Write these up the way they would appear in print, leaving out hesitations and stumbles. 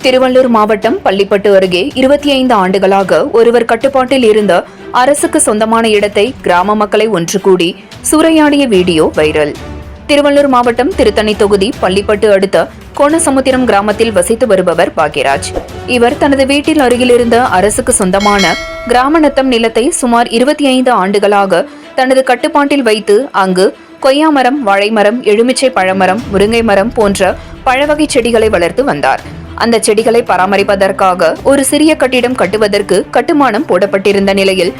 திருவள்ளூர் மாவட்டம் பள்ளிப்பட்டு அருகே 25 ஆண்டுகளாக ஒருவர் கட்டுப்பாட்டில் இருந்த அரசுக்கு சொந்தமான இடத்தை கிராம மக்களை ஒன்று கூடி சூறையாடிய வீடியோ வைரல். திருவள்ளூர் மாவட்டம் திருத்தணி தொகுதி பள்ளிப்பட்டு அடுத்த கோணசமுத்திரம் கிராமத்தில் வசித்து வருபவர் பாக்யராஜ். இவர் தனது வீட்டில் அருகில் இருந்த அரசுக்கு சொந்தமான கிராமநத்தம் நிலத்தை சுமார் 25 ஆண்டுகளாக தனது கட்டுப்பாட்டில் வைத்து அங்கு கொய்யாமரம், வாழைமரம், எலுமிச்சை பழமரம், முருங்கை மரம் போன்ற பழவகை செடிகளை வளர்த்து வந்தார். அந்த செடிகளை பராமரிப்பதற்காக ஒரு சிறிய கட்டிடம் கட்டுவதற்கு கட்டுமானம் போடப்பட்டிருந்த நிலையில்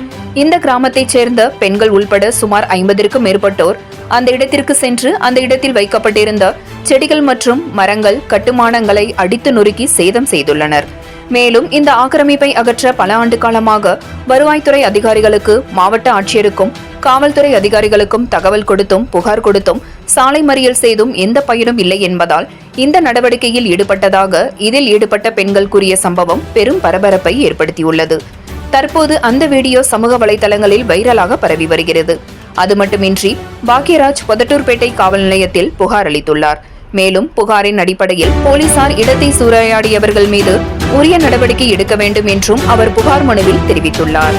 இந்த கிராமத்தைச் சேர்ந்த பெண்கள் உள்பட சுமார் 50க்கும் மேற்பட்டோர் அந்த இடத்திற்கு சென்று அந்த இடத்தில் வைக்கப்பட்டிருந்த செடிகள் மற்றும் மரங்கள், கட்டுமானங்களை அடித்து நொறுக்கி சேதம் செய்துள்ளனர். மேலும் இந்த ஆக்கிரமிப்பை அகற்ற பல ஆண்டு காலமாக வருவாய்த்துறை அதிகாரிகளுக்கு, மாவட்ட ஆட்சியருக்கும், காவல்துறை அதிகாரிகளுக்கும் தகவல் கொடுத்தும் புகார் கொடுத்தும் சாலை மறியல் செய்தும் எந்த பயனும் இல்லை என்பதால் இந்த நடவடிக்கையில் ஈடுபட்டதாக இதில் ஈடுபட்ட பெண்கள் கூறிய சம்பவம் பெரும் பரபரப்பை ஏற்படுத்தியுள்ளது. தற்போது அந்த வீடியோ சமூக வலைதளங்களில் வைரலாக பரவி வருகிறது. அது மட்டுமின்றி பாக்யராஜ் பொதட்டூர்பேட்டை காவல் நிலையத்தில் புகார் அளித்துள்ளார். மேலும் புகாரின் அடிப்படையில் போலீசார் இடத்தை சூறையாடியவர்கள் மீது உரிய நடவடிக்கை எடுக்க வேண்டும் என்றும் அவர் புகார் மனுவில் தெரிவித்துள்ளார்.